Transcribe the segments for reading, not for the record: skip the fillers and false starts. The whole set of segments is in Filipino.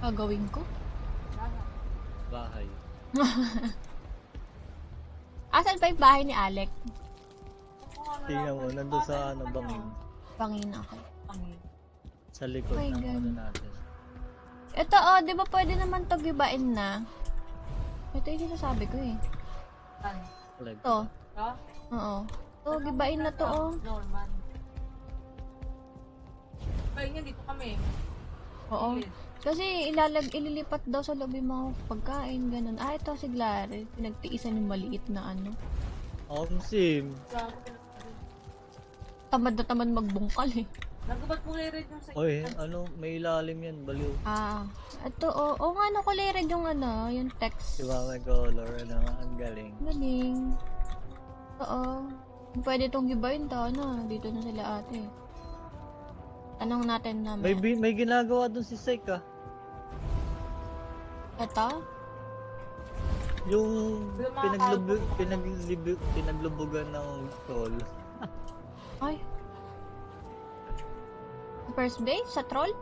Gagawin ko? Bahay. Asan pa yung bahay ni Alec? Tingnan mo, nandun sa ano, bangin. Bangin ako. Sa likod My ng God. ano natin. Ito di ba pwede naman to gibain na? Ito yung sinasabi ko eh. Flag. Ito. Oo. Ito, gibain na to Norman. Kaya nga dito kami. Oo. Kasi ililipat daw sa loob yung mga pagkain, ganun. Ito si Glary. Pinagtiisan yung maliit na ano. Sim. Tamad na tamad magbungkal eh. Nagabat mo red yung sa Oy, ano, may ilalim yan, baliw. Ito nga ano kulay red yung ano, yung text. Diba may color, ano, ang galing. Galing. Oo. Pwede itong gibain ta, ano, dito na sila ate. Tanong natin na May ginagawa dun si Sek ah. Ito? Yung pinaglubugan ng troll. Ay. First base? Sa troll?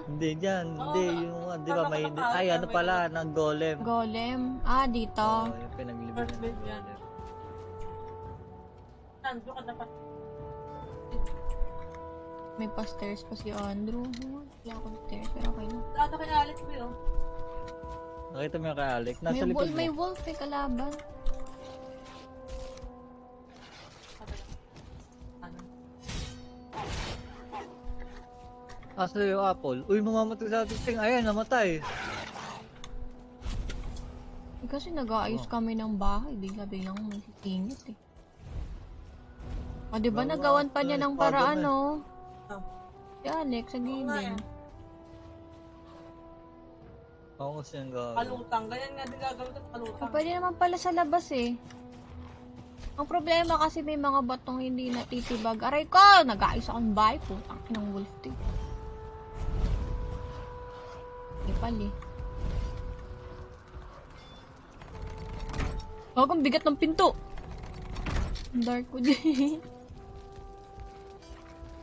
Hindi dyan, hindi yung, di ba may, ay ano pala, ng golem. Golem? Dito. Yung pinaglibugan ng golem. Nandito ka dapat. May pa-stairs pa si Andrew. Hindi ako stairs, pero okay lang. Lato kay Alex mo yun. Nakita mo yung kay Alec? Nasa likod mo. May wolf eh, kalaban. Asa yung apple? Uy, mamamatay sa ating ting. Ayan, namatay. Kasi nag-aayos kami ng bahay. Bigla-biglang may sisingit eh. Diba nagawan pa niya ng paraan, no? Si Alex, sa gilid. Ako kasi yung gagawin. Palutang. Ganyan nga din gagawin ito, palutang. Pwede naman pala sa labas eh. Ang problema kasi may mga batong hindi natitibag. Aray ko! Nag-aayos akong bahay. Putang inang wolf to. Ipal eh. Ang bigat ng pinto. Ang dark ko din.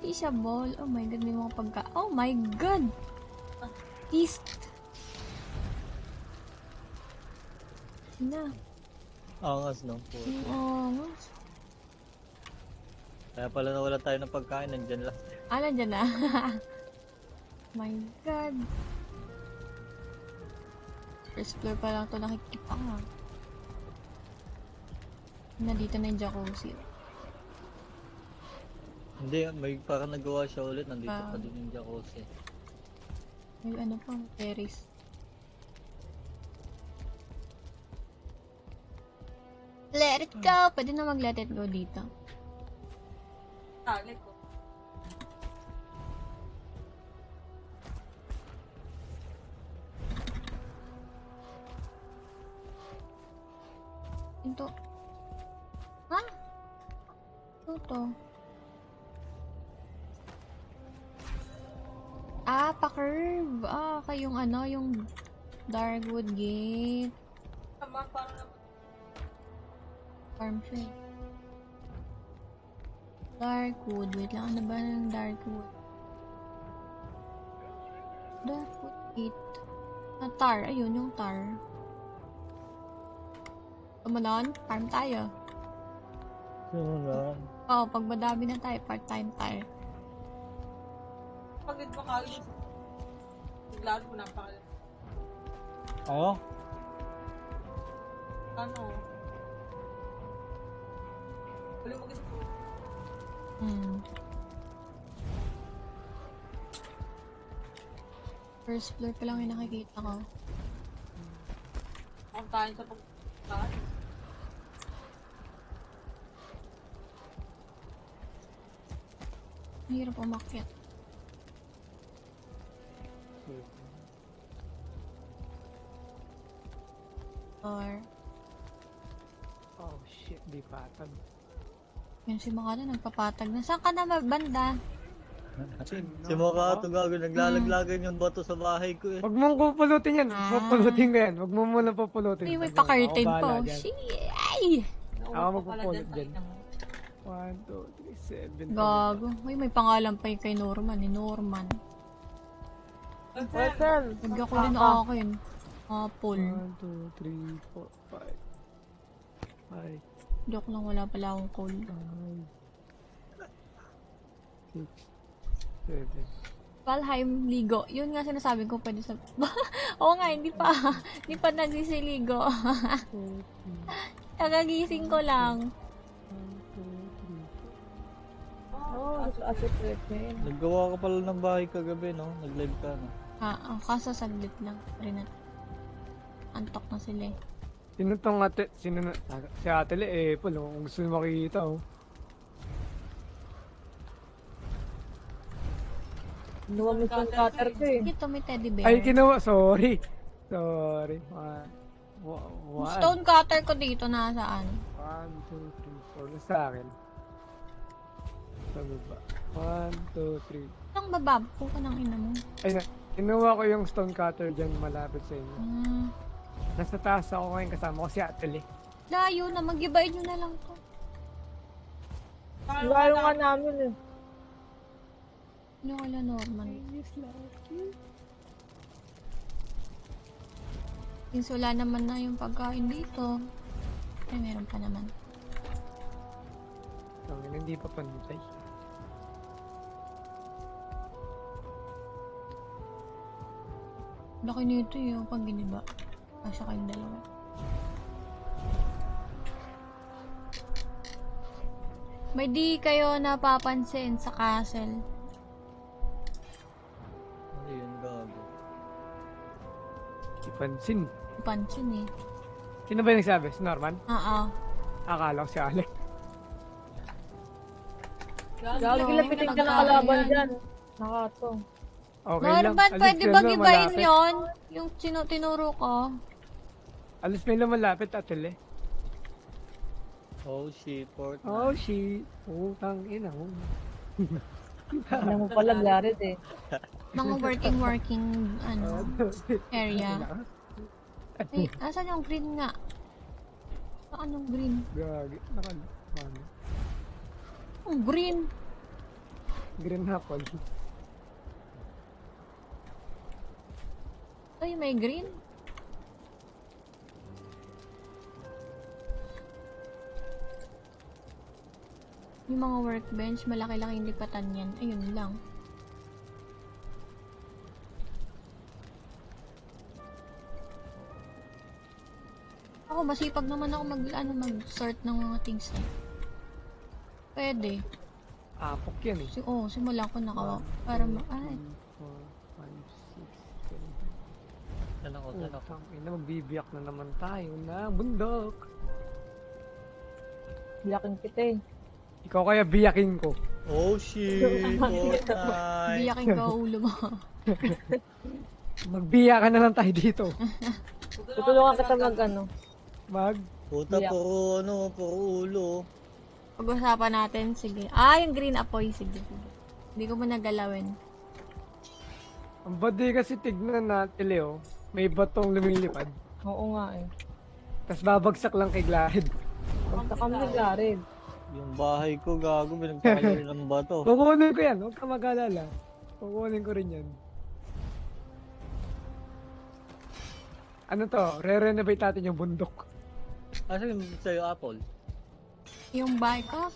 Isha ball. Oh my god, may mga pagka... Oh my god! East. Na. Angas ng po. Angas. Kaya pala nawala tayo ng pagkain, nandyan lang. Nandyan na. My god. First floor pa lang ito nakikita ka. Nandito na yung jacuzzi. Hindi, may parang nagawa siya ulit, nandito pa din yung jacuzzi. May ano pa, terrace. Let it go! Pwede na mag-let it go dito. Alex ko. Ito. Ha? Ito. Pa-curve. Kayong ano, yung Darkwood Gate. Tama, parang naman. Farm siya. Darkwood. Wait lang, ano ba ng Darkwood? Darkwood Gate. Tar. Ayun, yung tar. Tumanon, farm tayo. Tumanon? Oo, pag madami na tayo, part-time tayo. Pagod ba kayo? Biglaan mo napakalit. Oo? Ano? Wala mag-isip ko. First floor pa lang yung nakikita ko. Ang tayo sa pagkakaan. Hirap umakyat. Or... Oh shit, di patag. Yun si Makata nagpapatag na. Saan ka na banda? Si Makato gago, naglalaglagan yung bato sa bahay ko eh. Huwag mong pupulutin yan. Pupulutin ko yan. Huwag mo muna pupulutin. Uy, may pa-curtain pa. Shit! Ako magpupulot dyan. 1, 2, 3, 7. Gago. Uy, may pangalan pa yung kay Norman. Ni Norman. Western. Lagyan ko din akin. Apple. 1, 2, 3, 4, 5. Joke lang, wala pala akong coal. 6, 7. Valheim Ligo. Yun nga sinasabi ko pwede sa... Oo nga, hindi pa. Hindi pa nagsisiligo. Kagagising ko lang. Oh, asset trip Naggawa ka pala ng bahay kagabi, no? Nag-live ka, no? Kaso saglit lang. Rin antok na sila eh. Sino tong ate? Si ate Le, Apple, oh. Kung gusto nyo makikita, oh. Kinuha mo yung cutter ko eh. Dito may teddy bear. Ay, kinuha. Sorry. Sorry. Stone cutter ko dito nasaan? 1, 2, 3, 4. Sa akin. Sa baba. 1, 2, 3. Ang babab ko ka ng ina mo. Ay, kinuha ko yung stone cutter dyan malapit sa inyo. Nasa taas ako ngayon kasama ko si ate Le. Layo na, mag-ibay nyo na lang to. Lalo nga namin eh. Ano wala Norman? Since wala naman na yung pagkain dito. Ay, meron pa naman. Hindi pa pantay. Laki nito yung pag giniba. Kasya kayong dalawa. May di kayo napapansin sa castle. Ano yun, gago? Ipansin. Pansin eh. Sino ba yung nagsabi? Si Norman? Oo. Akala ko si Alec. Gagi lapitin ka ng kalaban dyan. Nakato. Okay lang. Norman, Alis pwede kayo ba na gibayin malapit. yon? Yung tinuro ko. Alis na lang malapit, ate Le. Oh, shit, Fortnite. Oh, shit. Utang ina mo. Alam mo pala, Jared eh. Mga working ano area. Ay, asan yung green nga? Saan yung green? Gagi. Ano? Ang green. Green apple. Ay, may green. Yung mga workbench, malaki-laki yung lipatan yan. Ayun lang. Ako, masipag naman ako mag-sort ng mga things eh. Pwede. Apok yan eh. Simulan ko nakawa. Para ay. 4, 5, 6, 7. Saan ako, saan ako? Utang ina, magbibiyak na naman tayo na bundok. Biyakin kita eh. Ikaw kaya biyakin ko. Oh, shit, Fortnite. Biyakin ka ulo mo. Magbiyakan na lang tayo dito. Tutulungan kita ano. Puta, puro ulo. Pag-usapan natin, sige. Yung green apoy, sige. Hindi ko mo nagalawin. Ang badi kasi tignan natin, Leo. May batong lumilipad. Oo nga eh. Tapos babagsak lang kay Glad. Punta kami ni Jared. Yung bahay ko, gago, pinagkakaroon ng bato. Kukunin ko yan, huwag ka mag-alala. Kukunin ko rin yan. Ano to? Re-renovate natin yung bundok. Asa yung sa'yo, Apple? Yung bahay ko,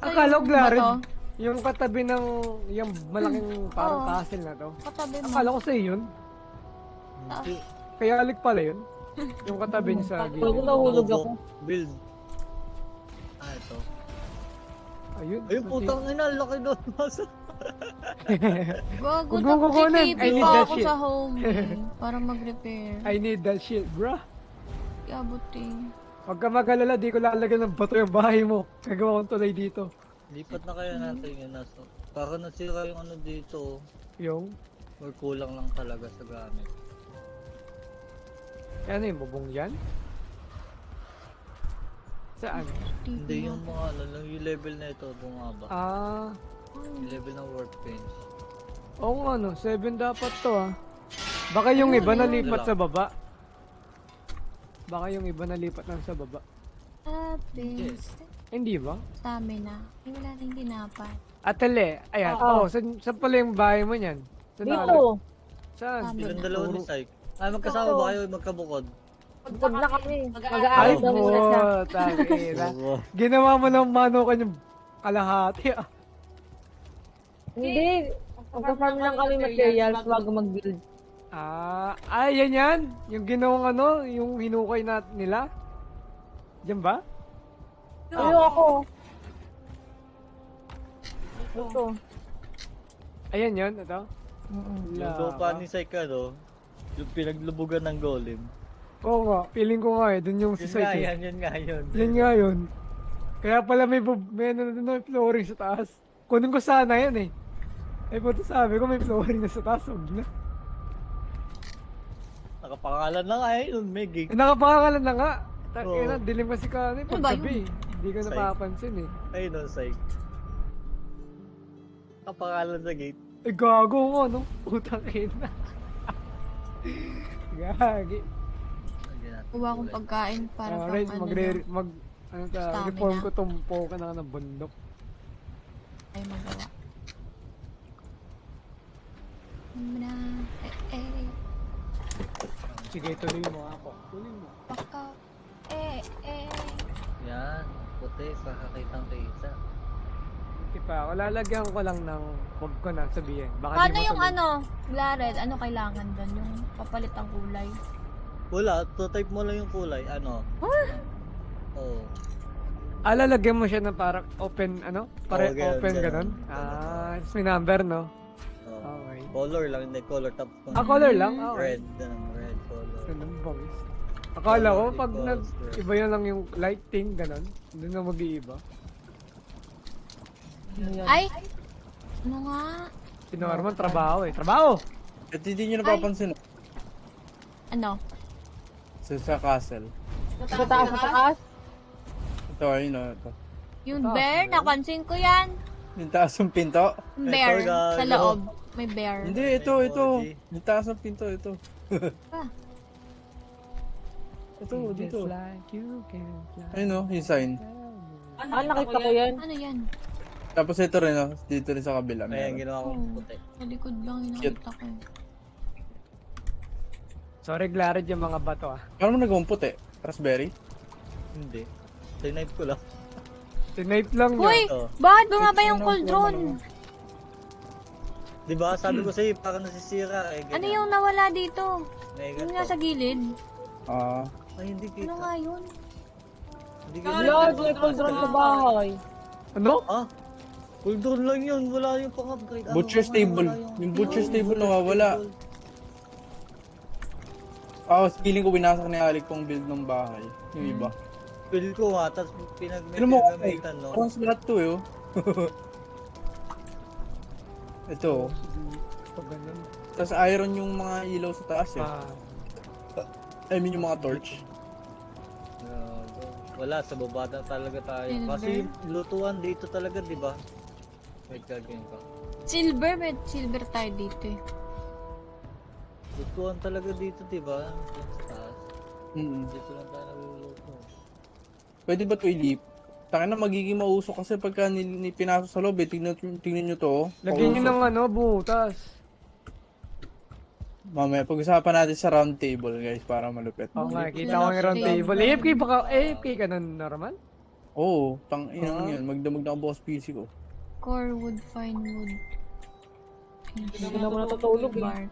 Akala ko, yung Glad, bato? yung katabi ng yung malaking parang Oo. castle na to. Katabi mo. Akala ko sa'yo yun. Hindi. Kaya alik pala yun. Yung katabi niya sa Pwede gilid. nahulog ako. Build. Ito. Ayun. Ayun, putang ina, laki doon. Gago, Huwag mong kukunin. I TP need pa that ako shit. sa home eh, para mag-repair. I need that shit, bruh. Abot eh. Huwag ka mag-alala, di ko lalagyan ng bato yung bahay mo. Gagawa kong tulay dito. Lipat na kaya natin yun nasa. Para nasira yung ano dito. Yung, Or kulang lang talaga sa gamit. ano yung bubong yan? Saan? Hindi yung mga ano, yung level na ito, bumaba. Ah, Yung level ng workbench. oo nga no, 7 dapat to ah. Baka yung iba nalipat sa baba. Baka yung iba nalipat lang sa baba. Tapos, Hindi ba? stamina. Wala rin dinapat. Atele, ayan. Oo. Saan pala yung bahay mo niyan? Saan Dito. Saan? Tama. Silang dalawa ni Syke. Ay, magkasama ba kayo magkabukod? Bukod na kami. Ay, Mag-aaral daw muna siya. tangina. Oo. Ginawa mo ng manukan yung kalahati ah. Hindi. Magka-farm lang kami materials bago mag-build. Yan. Yung ginawang ano, yung hinukay nila. Diyan ba? Ano ako? Ito. Ayan yun, ito. Yung lupa ni Syke, ano, yung pinaglubugan ng golem. Oo nga, feeling ko nga dun yung si Yun nga Syke. yan, yun nga yun. Yan nga yun. Kaya pala may ano na flooring sa taas. Kunin ko sana yan eh. Eh puto sabi ko may flooring na sa taas, huwag na. Nakapangalan na nga eh, yun, may gig. Eh, nakapangalan na nga. Takina, Oo. dilim kasi ka ano, Ano ba paggabi. Hindi ko Syke. napapansin eh. Ayun no, Syke. Nakapangalan sa gate. Eh gago mo, no? Putang ina. Gagi. Kuha akong pagkain para pang Alright, ano stamina. reform ko tumpo ka na ng bundok. Ay magawa. Na, Sige, tuloy mo ako. Tuloy mo. baka, Yan, puti sa kakitang kaysa. Hindi pa ako. Lalagyan ko lang ng huwag ko na sabihin. Baka Paano di mo yung tuloy. ano, Glared, ano kailangan doon? Yung papalit ang kulay? Wala, to type mo lang yung kulay, ano. Oo. Lalagyan mo siya ng parang open, ano? Pare, Oo, ganun, open, ganun. ganun. Tapos may number, no? Oo. Okay. Color lang, hindi color top. Color lang? Okay. Red color. Ganun, boys. Akala ko, pag Equals red. iba yun lang yung lighting, ganun. Doon na mag-iiba. Ay! Ano nga? Si Norman, trabaho eh. Trabaho! At hindi nyo napapansin Ano? sa castle. Sa taas, sa taas. Ito, ayun o. Ito. Yung bear, napansin ko yan. Yung taas ng pinto. Yung bear, Ito, gago. sa loob. May bear. Hindi, ito. Yung taas ng pinto, ito. Ah. Ito, dito. Just like you can fly. Ayun o, yung sign. Nakita ko yan. Ano yan? Tapos ito rin o, dito rin sa kabila. Ayan, meron. ginawa kong puti. Sa likod lang yung Shit. nakita ko. Sorry, Glared yung mga bato ah. Paano mo nagawang puti? Raspberry? Hindi. Tinaype ko lang. Tinipe lang niya. Uy! Ito. Bakit bumaba yung cauldron? Diba, sabi ko sa'yo, parang nasisira eh. Ano yung nawala dito? May Yung ganito. nasa gilid? Ay, hindi kita. Ano nga yun? Hindi kita. Lord, may cauldron sa bahay. Ano? Ah? Cauldron lang yun, wala yung pang-upgrade. Butcher's table. Yung butcher's table nawawala. Feeling ko winasak ni Alec pong build ng bahay. Yung iba. Feel ko nga, tapos Ano mo ako pinagamitan, no? Parang slot to eh. Ito. oh. Pag ganun. Tapos iron yung mga ilaw sa taas eh. I mean yung mga torch. Wala, sa baba na talaga tayo. Silver? Kasi yung lutuan dito talaga, di ba? Wait, gagawin ko. Silver, may silver tayo dito eh. Lutuan talaga dito, di ba? Yung sa taas. Dito lang tayo naluluto. Pwede ba ito ilip? Taka na magiging mausok kasi pagka pinasok sa loob eh. Tingnan nyo to. oh. Lagyan nyo Pausok. ng ano, butas. Mamaya, pag-usapan natin sa round table guys para malupit. Oo nga, Butas. kita ko yung round table. AFK ba ka? AFK ka na, Norman? Oo, inang yan. Magdamag na ang boss PC ko. Core wood, fine wood. Hindi na ako natutulog eh. Bark.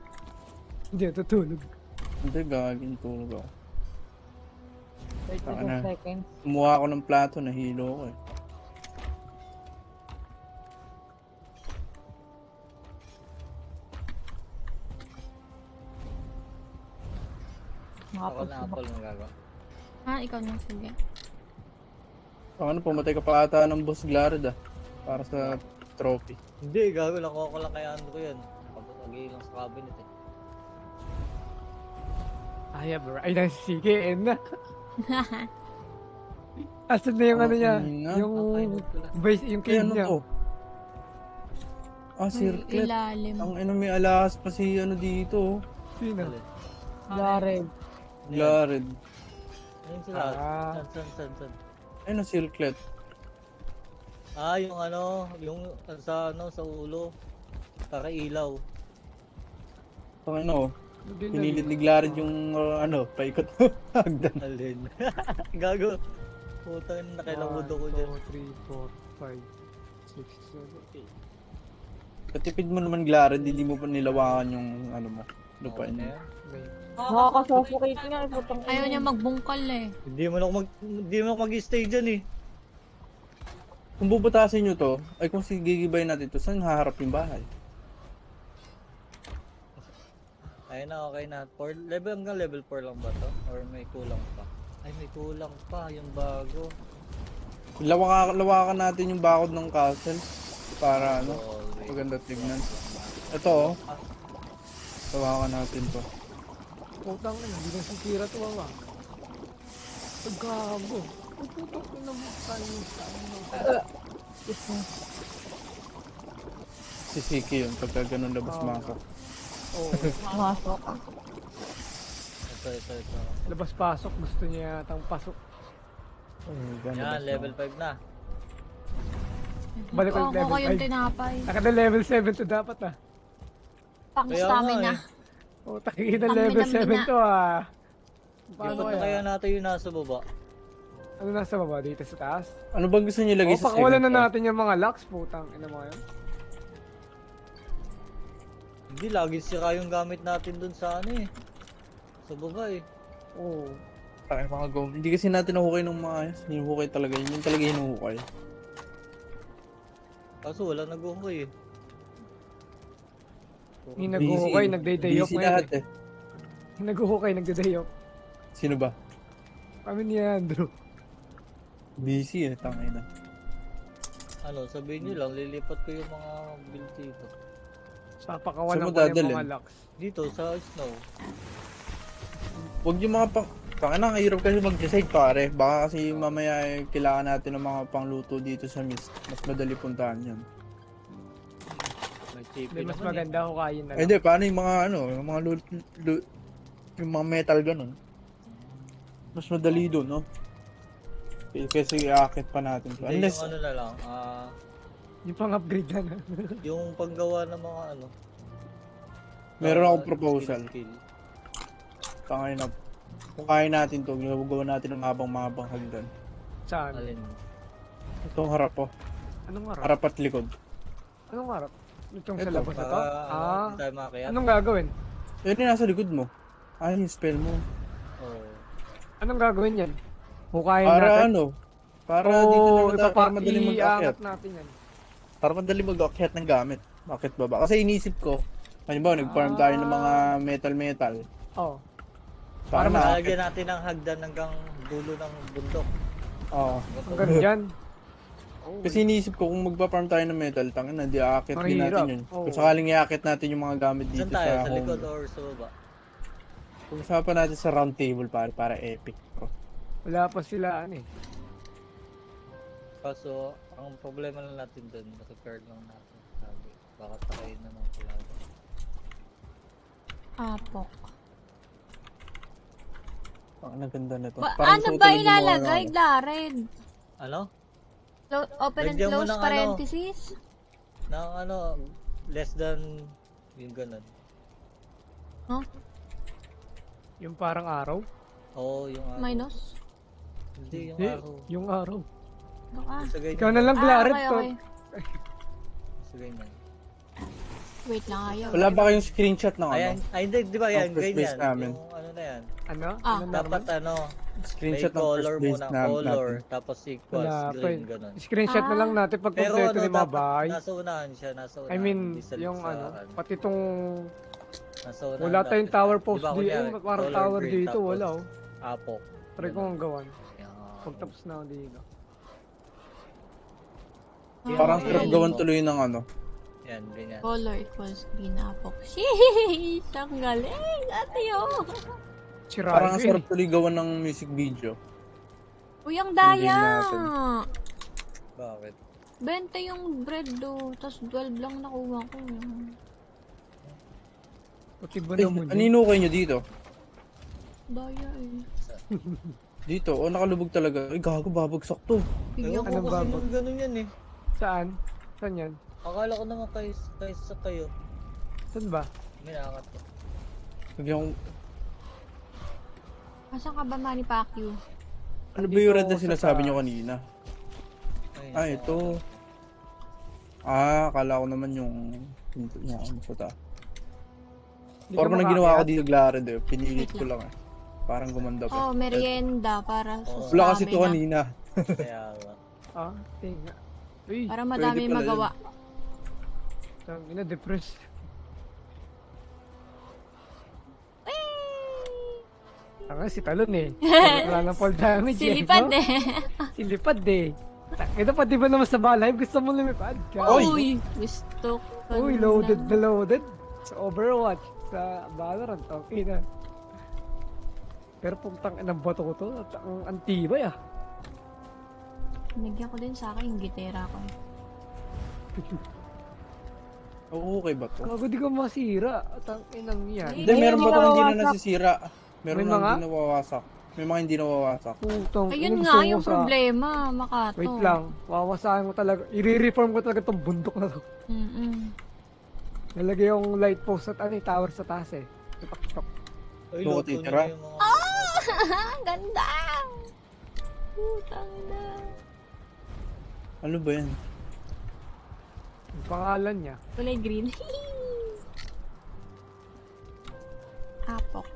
Hindi, tutulog. Hindi, gagawin tulog ako. Wait, Taka 2 na. seconds. Kumuha ako ng plato, nahilo ko eh. Ako na apple magagawa. Ha, ikaw na, sige. Ano, pumatay ka pa ata ng boss Glard ah. Para sa trophy. Hindi, gago lang ko lang kaya ano ko yan. Pag-agay lang sa cabinet eh. Ay, bro. Ay, sige, na. Asan na yung ano niya? Okay na. Yung Okay. base, yung Kaya cave ano niya. to? May Circlet. ilalim. Ang may alahas pa si ano dito. oh. Sino? Alin? Jared. Glard. Ayun sila. Ah. San. Ayun ang circlet. Ah, yung ano, yung sa ano, sa ulo. Para ilaw. Panginoon, Hindi na pinilit lipat. ni Glared yung paikot mo. Hagdan. Alin. Gago. Putang ina, nakailamod ako dyan. 1, 2, 3, 4, 5, 6, 7, 8. Katipid mo naman Glared, hindi mo pa nilawakan yung lupain Okay na mo. yan. Nakaka-suffocate nga, putang ina. Ayaw niya magbungkal eh. Hindi mo ako mag-stay dyan eh. Kung bubutasin nyo to, ay kung gigibay natin to, saan haharap yung bahay? Ayun na, okay na. Hanggang level 4 lang ba to? Or may kulang pa? Ay, may kulang pa. Yung bago. Lawakan natin yung bakod ng castle para Always. maganda tignan. Ito lawakan natin to. Putang ina, hindi na sisira to ba? Pagkakago. Ang putang ina mo tayo sa Sisiki yun pagka ganun labas mako. Oo. Masok. Ito. Labas-pasok, gusto niya yatang pasok. Yan, level 5 na. Balik Oo, ulit level ko yung 5. tinapay. Nakada level 7 to dapat ah. Pang Kaya stamina. nga Oh, takita Ang level minamina. 7 to ah. Paano Ikot na kaya kaya? natin yung nasa baba. Ano nasa baba? Dito sa taas? Ano ba gusto niyo lagay Oh, sa pakawalan na second floor? natin yung mga locks, putang ina mo yun. Hindi, lagi sira yung gamit natin dun sa sa baba eh. Oo. Ay, mga go. Hindi kasi natin nahukay ng maayos. Hinuhukay talaga yun. Yun talaga hinuhukay. Kaso wala nag-uhukay eh. Yung naghuhukay, nagday-dayok Busy ngayon lahat eh. Yung naghuhukay, nagday-dayok. Sino ba? Kami ni Andrew. Busy tangay na. Sabihin nyo lang, lilipat ko yung mga build dito. Papakawalan Saan mo ko na yung dadalhin? mga locks. Dito, sa snow. Huwag yung mga Tangina, ang hirap kasi mag-decide pare. Baka kasi mamaya kailangan natin ng mga pangluto dito sa mist. Mas madali puntahan yan. May chip Hindi, mas maganda hukayin na Eh, lang. hindi, paano yung mga yung mga yung mga metal ganun. Mas madali doon, no? Kasi i-aakit pa natin to. Hindi, Unless, yung na lang, Yung pang-upgrade na. yung panggawa ng mga meron akong proposal. skill. Tangay na. Kung kaya natin to, gawin natin ng mabang hagdan. Saan? Alin? Itong harap po. Anong harap? Harap at likod. Anong harap? Itong sa Ito, labas na to? Hindi tayo makakaya. Anong gagawin? Yun yung nasa likod mo. Yung spell mo. Oh. Anong gagawin yan? Hukayin Para natin? Para dito naman tayo, para madali mag-akyat. iangat natin yan. Para madali mag-akyat ng gamit. Bakit baba? Kasi inisip ko, halimbawa, nag-farm tayo ng mga metal. Oh. Para Lalagyan natin ng hagdan hanggang dulo ng bundok. Oo. Hanggang dyan. Kasi iniisip ko kung magpa-farm tayo ng metal, tangin na, di aakit din Mahirap. natin yun. Oo. Kung sakaling i-aakit natin yung mga gamit dito Saan tayo? sa Sa home. likod or sa baba? Pag-usapan natin sa round table para epic. Wala pa sila Kaso, ang problema lang natin doon, naka-card lang natin. Sabi, baka takayin na ng kalaban. Apok. Ang ganda na to. Ano ba ilalagay, Jared? Ano? Open and Lagyan mo close ng parenthesis? Ng less than, yung ganun. Yung parang araw? Oo, yung araw. Minus? Hindi, yung Hindi, araw. yung araw. Sa ganyan. Ikaw na lang, Claret. okay. Sa ganyan. Wait lang, ayaw. Wala ba kayong screenshot ng Ayan, hindi, di ba yan, Ang first base ganyan. namin. Yung na yan. Ano? Ah. Ano Dapat naman? may Screenshot ng first color base muna, natin. color, tapos equals Wala pa green, eh. ganun. Screenshot na lang natin pag Pero kompleto yung mga dapat bahay. nasa unahan siya, nasa unahan. I mean, hindi sa yung liksaan. pati tong Nasa unahan wala tayong dapat. tower post Diba, dito. kunyari, Parang color tower green, dito, tapos wala oh. Apok. Try ko ang gawan. Yan. Pagtapos na ako dito. Parang Yan, sarap yan. gawan tuloy ng Yan, ganyan. Color equals green apok. Sheesh! Ang galing! Ate oh! Parang ang Chirabi. sarap tuloy gawan ng music video. Uy, ang Hindi daya! natin. Bakit? 20 yung bread do. Tapos 12 lang nakuha ko. Pati ba Eh, naman yun? anino kayo nyo dito? Daya eh. Dito, nakalubog talaga. Ay, gago, babagsak to. Ewan Bigyan ko Anong kasi bago? nung ganun yan eh. Saan? Saan yan? Akala ko naman kaysa kayo. Saan ba? May nakat ko. Lagyan ko, Asan ka ba, Manny Pacquiao? ano ba yung red na Dito sinasabi sa nyo taas. kanina? Ayun, Ah, ito. Akala ko naman yung pinto niya. Ano sa ta? Hindi ka Forma na ginawa ko makaakyat. dito, Glared eh. Pinilit Wait ko lang eh. Parang gumanda pa. Oh, merienda para sa Oo. Wala kasi ito stamina. kanina. Kaya nga. Ah, tinga. Uy, Para madami pala magawa. tangina, depressed. Tanga si Talon eh. Wala nang fall damage Silipad no? eh. Silipad eh. Ito pati ba naman sa balay? Gusto mo lumipad? Uy! Gusto ko Uy, na. loaded na loaded. Sa Overwatch, sa Valorant, okay na. Pero puntang inang bato ko to, at ang antibay ah. Nagyan ko din sa akin yung gitera ko. Oo, okay ba to? Kago di ko masira, at ang inang yan. Hindi, meron ba itong hindi na nasisira? Meron May na mga? hindi nawawasak. May mga hindi nawawasak. Putang Ayun ina, nga gusto yung ko sa- problema, Makato. Wait lang, wawasakin ko talaga. I-reform ko talaga tong bundok na to. Nalagay yung light post at ano, tower sa taas eh. Tupak-tupak. Uy, Luto luto nyo titira? na yung mga... Ah, ganda! Putang na. Ano ba yan? Yung pangalan niya. Kulay green. Apok.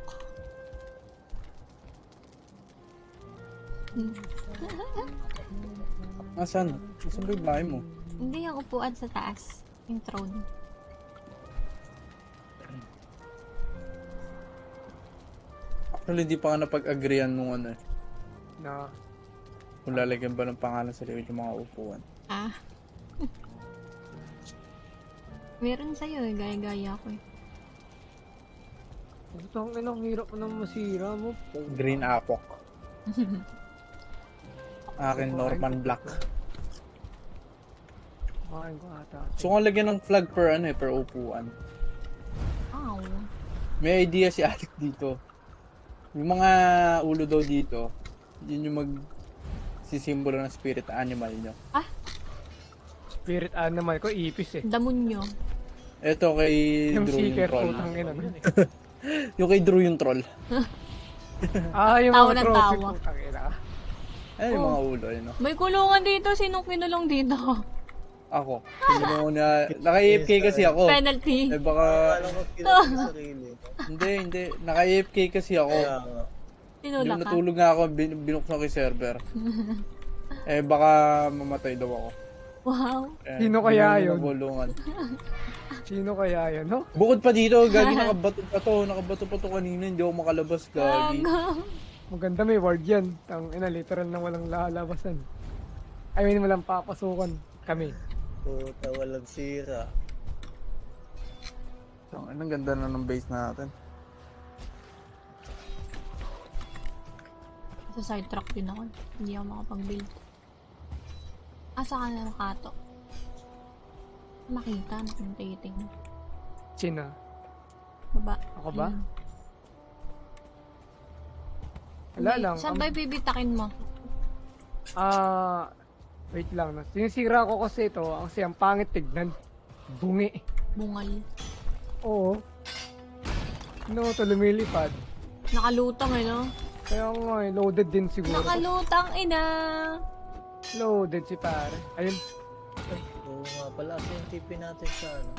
Nasaan? Nasaan ba yung bahay mo? Hindi yung upuan sa taas. Yung throne. Actually, hindi pa nga napag-agreean nung ano eh. Na, Kung lalagyan ba ng pangalan sa likod yung mga upuan. Ah. Meron sa'yo eh. Gaya-gaya ko eh. putang ina, ang hirap na masira mo. Green Apok. Akin, Norman Black. Makain ko ata. So kung lagyan ng flag per ano eh, per upuan. Ow. May idea si Alec dito. Yung mga ulo daw dito, yun yung sisimbolo ng spirit animal nyo. Spirit animal ko, ipis eh. Damunyo. Ito kay Yung Drew yung seeker, troll. putang ina. Yung kay Drew yung troll. Ah, yung Tawa mga ng trophy, tawa. putang ina. Ayun yung mga ulo, yun o. May kulungan dito. Sinong kinulong dito? Ako. Hindi mo na, naka-AFK kasi ako. Penalty. Eh baka, Alam ko kinala yung sarili. hindi. Naka-AFK kasi ako. Kaya nga. Tinula Yung ka. natulog nga ako, binuksan ko yung server. Eh baka mamatay daw ako. Wow. Eh, Sino kaya hindi yun? mo nabulungan. Sino kaya yan, no? Bukod pa dito, gagi nakabato pa to kanina, hindi ako makalabas, gagi. Gago. Maganda may ward yan. Tang ina, literal na walang lalabasan. I mean, walang papasukan kami. Puta, walang sira. Ang ganda na ng base natin. Sa sidetrack din ako. Hindi ako makapag-build. Asa ka na nakato? Makita na kung titing. Sino? Baba. Ako ba? Ayun. Wala Hindi. lang. Saan ba ibibitakin mo? Wait lang. Sinisira ko kasi ito. Kasi ang pangit tignan. Bungi. Bungal. Oo. No, ito lumilipad. Nakalutang eh, no? Kaya nga eh, loaded din siguro. Nakalutang ina. Loaded si pare. Ayun. Oo nga pala, kasi yung TP natin sa ano.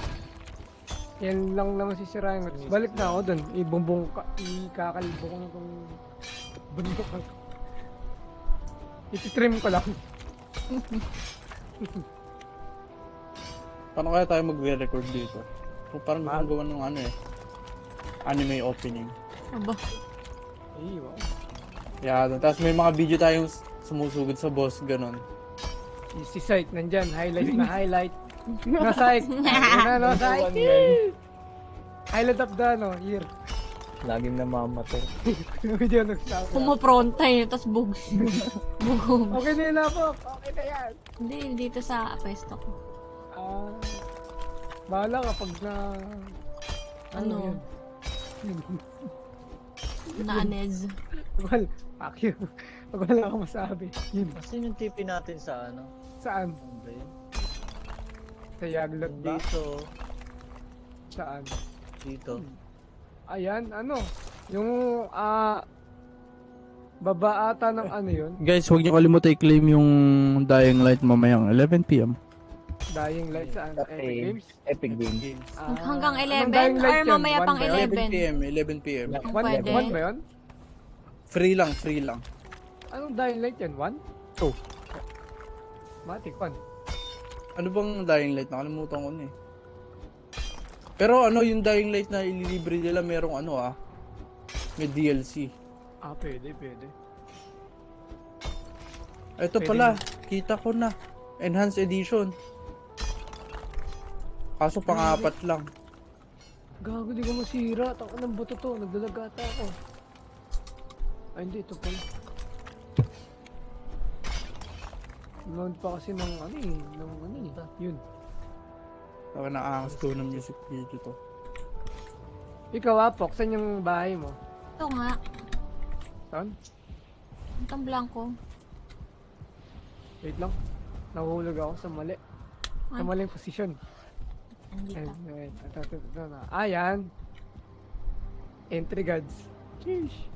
Yan lang naman sisirain ko. Balik na ako dun. Ibumbong ka. Ikakalbo ko na kung bundok na. Ititrim ko lang. Paano kaya tayo magre-record dito? So, parang gusto kong gawa ng ano eh. Anime opening. Aba. Ay, wow. Yeah, tapos may mga video tayong sumusugod sa boss, ganon. Si Sight nandyan. Highlight na highlight. No Sight. No Sight. Highlight up the no, year. Laging namamatay. Video nagsabi. Pumapronta eh, tas bugs. Bugong. Okay na yun po. Okay na yan. Hindi, dito sa pwesto ko. Bahala kapag na... Ano? Naanez. Well, fuck you. Pag wala akong masabi. Yun. Kasi yung TP natin sa ano? Saan? Ano ba yun? Sa Yaglot ba? Dito. Saan? Dito. Ayan, ano? Yung, baba ata ng ano yun? Guys, huwag niyo kalimutan i-claim yung Dying Light mamayang 11 p.m. Dying Light sa Epic Games? Epic Games. Hanggang Anong 11 Dying or Light yun? mamaya pang 1 ba yun? 11 11? p.m. 11 p.m. Kung One, pwede. one ba yun? Free lang, free lang. Anong Dying Light yan? 1? 2. Matik, 1. Ano bang Dying Light? Nakalimutan ko na eh. Pero ano yung Dying Light na ililibre nila merong ano may DLC. Pwede. Ito Pwede pala, kita ko na. Enhanced Edition. Kaso pang-apat lang. Gago, di ko masira. Taka ng buto to. Nagdalagata ako. Ay, hindi. Ito pala. Load pa kasi ng ano eh. Yun. Baka nakaangas ko ng music video to. Ikaw, Apok, saan yung bahay mo? Ito nga. Saan? Itong blanco. Wait lang. Nahuhulog ako sa mali. Sa Ay. maling posisyon. Andito. Wait. Ito na. Ayan. Entry guards. Sheesh.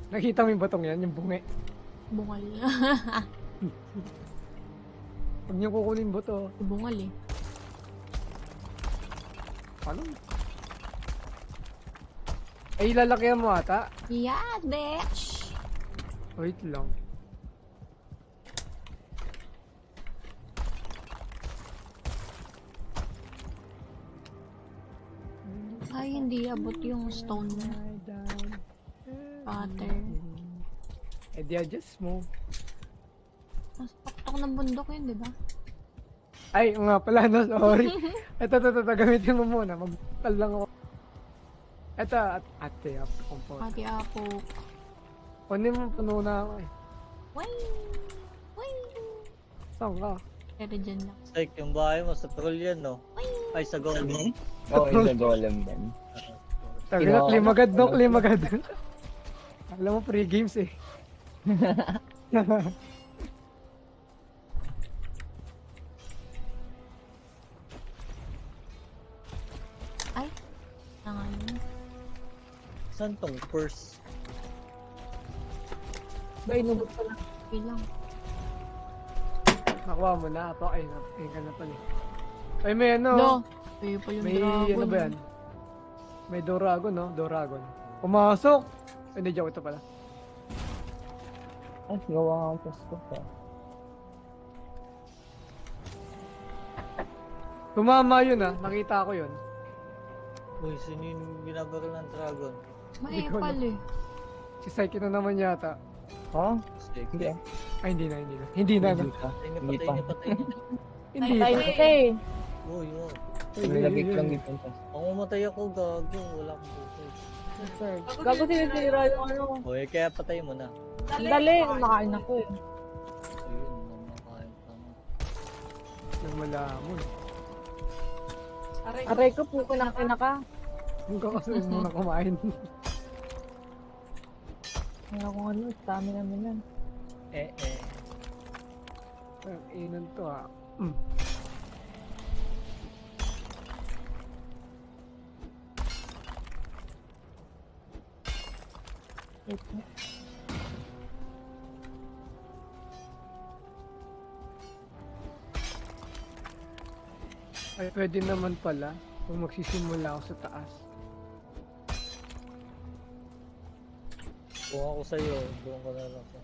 Nakita mo yung batong yan? Yung bungi. Bungal. Huwag niyo kukunin yung buto. Bungal eh. Ano? Ay, lalakihan mo ata. Yeah, bitch! Wait lang. Ay, hindi abot yung stone cutter. Eh, di adjust mo. Mas paktok ng bundok yun, di ba? Ay, oo nga pala, no, sorry. Ito, gamitin mo muna. Magpal lang ako. Ito, ate, comfort. Pati apo. Kunin mo, puno na ako eh. Wait! Saan ka? Pero dyan lang. Like, yung bahay mo sa troll yan, no? Ay, sa gold. Oo, yung the golem din. Sabi na, klimagad, no? Klimagad. Alam mo, pre-games eh. Ay! Nangayon. Saan tong purse? Ba, inugot ko lang. Okay lang. Nakuha mo na. Apo, ay, napin ka na pala. Ay, may ano. No! Kayo pa yung May, dragon. ano ba yan? May Doragon, no? Doragon. Pumasok! Ay, hindi, joke ito pala. Ay, gawa nga ang pesto pa. Tumama yun ah. Nakita ko yun. Uy, sino yung ginabaro ng dragon? Maepal eh. Si Psyche na naman yata. Ha? Steak. Hindi ah. Ay, hindi na. Hindi na. Hindi pa. Patay Hindi niya, pa. patay niya. Hindi Tayo pa. kita eh. Uy, oh. Nilagay ko lang dito. Kung mamatay ako, gago. Wala akong buhay. Sir. Gago sinitira yung ano. Uy, kaya patay mo na. Ang dali, kumakain ako eh. Ayun, mamakain tama. Nang malamon. Aray ko, puko ng pinaka. Yung kakasunod mo na kumain. Kaya kung ano, stamina mo na. Ang inan to ah. Ay, pwede naman pala kung magsisimula ako sa taas. Kung ako sa'yo, doon ko na lang sa